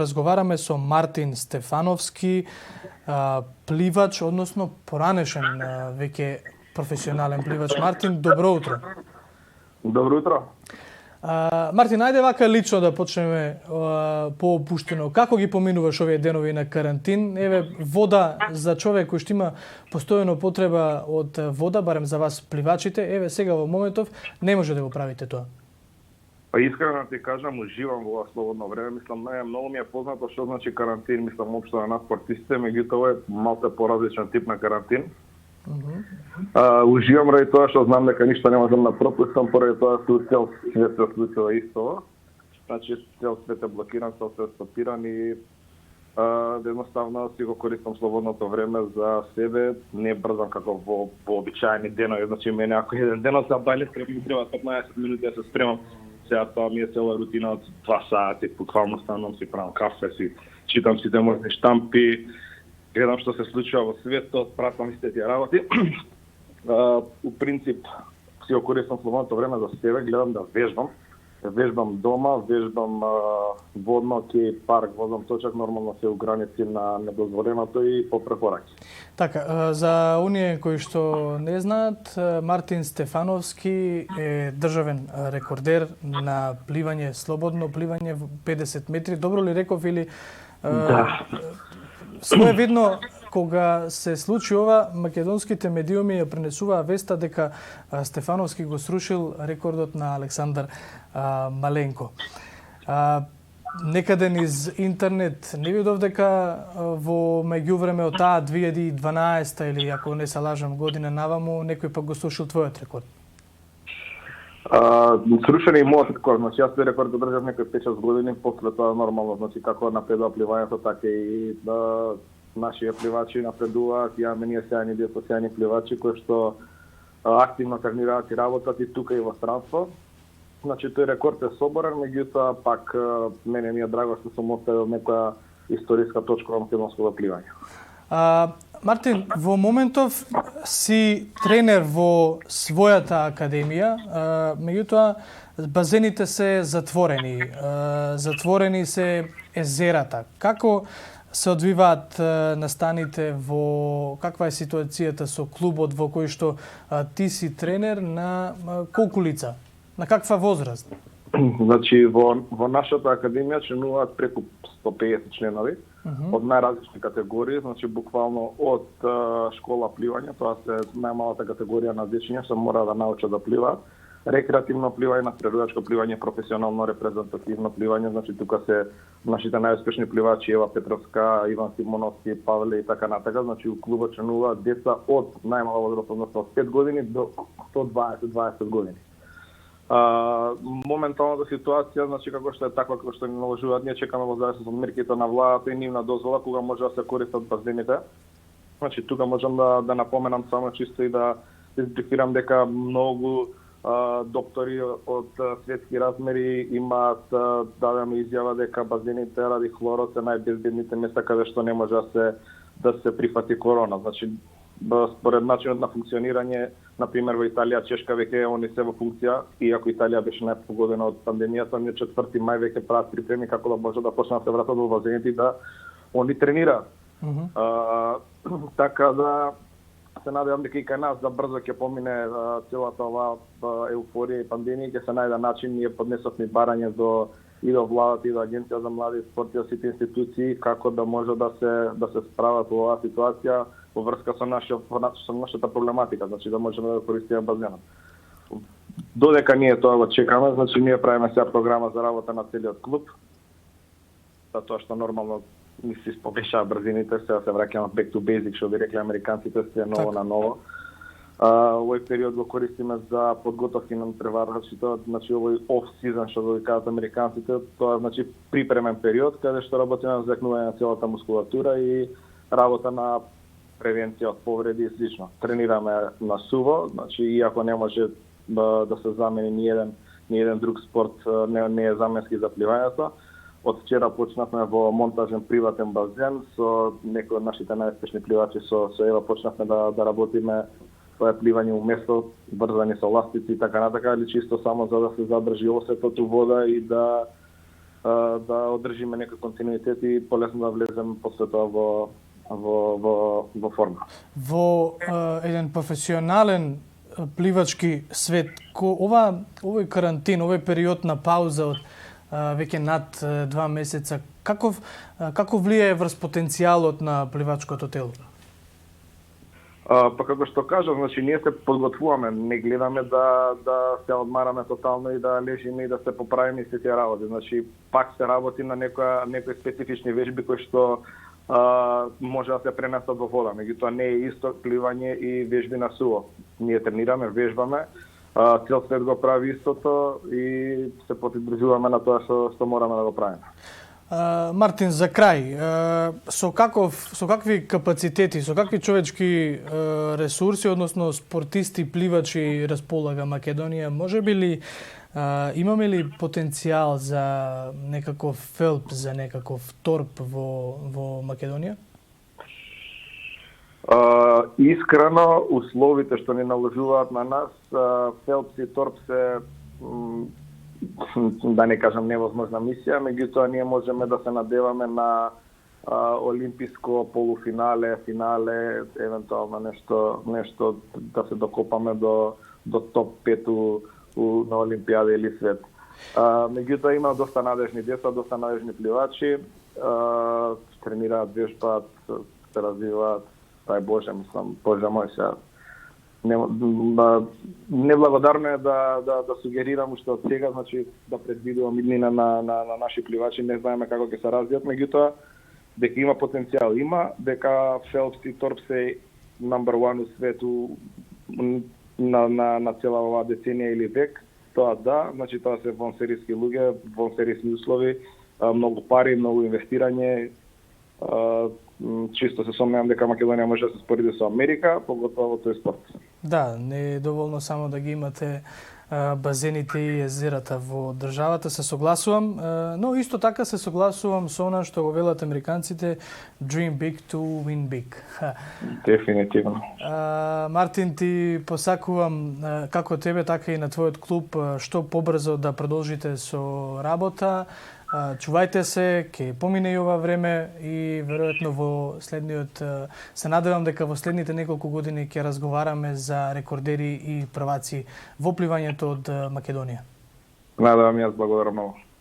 Разговараме со Мартин Стефановски, пливач, односно поранешен веќе професионален пливач. Мартин, добро утро. Добро утро. Мартин, ајде вака лично да почнеме поопуштено. Како ги поминуваш овие денови на карантин? Еве, вода за човек кој што има постојано потреба од вода, барем за вас пливачите, еве сега во моментов не може да го правите тоа. Па искрено ти кажам, уживам во ова слободно време. Мислам, многу ми е познато што значи карантин, мислам општо на нас спортистите, меѓутоа ова е малку поразличен тип на карантин. Уживам ради тоа што знам дека ништо не можам да пропустам, поради тоа што цел свет се случува исто. Значи цел свет е блокиран, цел свет е стопиран и едноставно си го користам слободното време за себе, не брзам како во обичаени денови, значи мене ако еден ден се бајле треба 15 минути да се спремам. Сега тоа ми е цела рутина од 2 сати, буквално станам, си правам кафе, си читам сите можни штампи, гледам што се случува во светот, пратам сите тие работи. У принцип си го користам слободното време за себе, гледам да вежбам. Вежбам дома, вежбам водно, ке парк, возам точак, нормално се у граници на недозволеното и по препораки. Така, за оние кои што не знаат, Мартин Стефановски е државен рекордер на пливање, слободно пливање во 50 метри. Добро ли реков или... Да. Своевидно, кога се случи ова, македонските медиуми ја пренесуваа веста дека Стефановски го срушил рекордот на Александар Маленко. Некаде низ интернет не видов дека во меѓувреме од таа 2012 или ако не се лажам година наваму, некој пак го срушил твојот рекорд. Срушен е и мојот рекорд, значи јас тој рекорд го држав некои 5-6 години, после тоа нормално, значи како напредува пливањето, така и нашите пливачи напредуваат, имаме ние сејани сејани пливачи кои што активно тренираат и работат и тука и во странство. Значи тој рекорд е соборен, меѓутоа пак мене ми е драго што сум оставил некоја историска точка во македонското пливање. Мартин, во моментов си тренер во својата академија, меѓутоа базените се затворени, затворени се езерата. Како се одвиваат настаните во... Каква е ситуацијата со клубот во кој што ти си тренер, на колку лица? На каква возраст? Значи, во нашата академија членуваат преку 150 членови, од најразлични категории, значи буквално од школа пливање, тоа се најмалата категорија на дечиња што мора да научат да пливаат, рекреативно пливање, напредувачко пливање, професионално репрезентативно пливање, значи тука се нашите најуспешни пливачи Ева Петровска, Иван Симоновски, Павле и така натака, значи у клубот членуваат деца од најмала возраст, односно од 5 години до 120 години. Моменталната ситуација, значи како што е таква, како што ни наложуваат, ние чекаме во зависност од мерките на владата и нивна дозвола кога може да се користат базените. Значи тука можам да напоменам само чисто и да избрифирам дека многу доктори од светски размери имаат дадена изјава дека базените ради хлорот се најбезбедните места каде што не може да се прифати корона. Значи според начинот на функционирање, например во Италија, Чешка веќе они се во функција, иако Италија беше најпогодена од пандемијата, ние 4 мај веќе прават припреми како да може да почнат да се вратат во базените и да они тренираат. Така да се надевам дека и кај нас да брзо ќе помине целата оваа еуфорија и пандемија, ќе се најде начин. Ние поднесовме барање до владата и до Агенција за млади спорт и сите институции како да може да се справат во оваа ситуација во врска со нашата проблематика, значи да можеме да користиме базенот. Додека ние тоа го чекаме, значи ние правиме сега програма за работа на целиот клуб, затоа што нормално ни се исповешаа брзините, сега се враќаме back to basic, што би рекли американците, се ново на ново. Овој период го користиме за подготовки на преварвачите, значи овој off-season, што го кажат американците, тоа значи припремен период, каде што работиме за закнување на целата мускулатура и работа на превенција од повреди и слично. Тренираме на суво, значи иако не може да се замени ни еден друг спорт, не е заменски за пливањето. Од вчера почнавме во монтажен приватен базен со некои од нашите најуспешни пливачи, со Ева почнавме да работиме тоа е пливање уместо, врзани со ластици и така натака, или чисто само за да се задржи осетот у вода и да да одржиме некој континуитет и полесно да влеземе после тоа во форма. Во еден професионален пливачки свет, овој карантин, овој период на пауза од веќе над 2 месеца, како влијае врз потенцијалот на пливачкото тело? Па како што кажав, значи ние се подготвуваме, не гледаме да се одмараме тотално и да лежиме и да се поправиме сите работи. Значи пак се работи на некои специфични вежби кои што може да се пренесат во вода, меѓутоа не е исто пливање и вежби на суво. Ние тренираме, вежбаме, цел свет го прави истото и се поддржуваме на тоа што мораме да го правиме. Мартин, за крај, со какви капацитети, со какви човечки ресурси, односно спортисти, пливачи располага Македонија? Може би ли имаме ли потенцијал за некаков фелп, за некаков торп во Македонија? Искрено, условите што ни наложуваат на нас, фелпс и торп се да не кажам невозможна мисија, меѓутоа ние можеме да се надеваме на олимписко полуфинале, финале, евентуално нешто да се докопаме до топ 5 на Олимпијада или свет. Меѓутоа има доста надежни деца, доста надежни пливачи, тренираат, вежбаат, се развиваат, дај Боже, мислам, Боже мој сега. Неблагодарно е да сугерирам уште од сега, значи да предвидувам иднина на наши пливачи, не знаеме како ќе се развијат, меѓутоа дека има потенцијал, има, дека фелпс и торп се number 1 у свету на цела оваа деценија или век, тоа да, значи тоа се вонсериски луѓе, вонсериски услови, многу пари, многу инвестирање, чисто се сомневам дека Македонија може да се спореди со Америка, поготово во тој спорт. Да, не е доволно само да ги имате базените и езерата во државата, се согласувам, но исто така се согласувам со она што го велат американците dream big to win big. Дефинитивно. Мартин, ти посакувам како тебе, така и на твојот клуб што побрзо да продолжите со работа. Чувајте се, ќе помине и ова време и веројатно во следниот, се надевам дека во следните неколку години ќе разговараме за рекордери и прваци во пливањето од Македонија. Надевам јас, благодарам многу.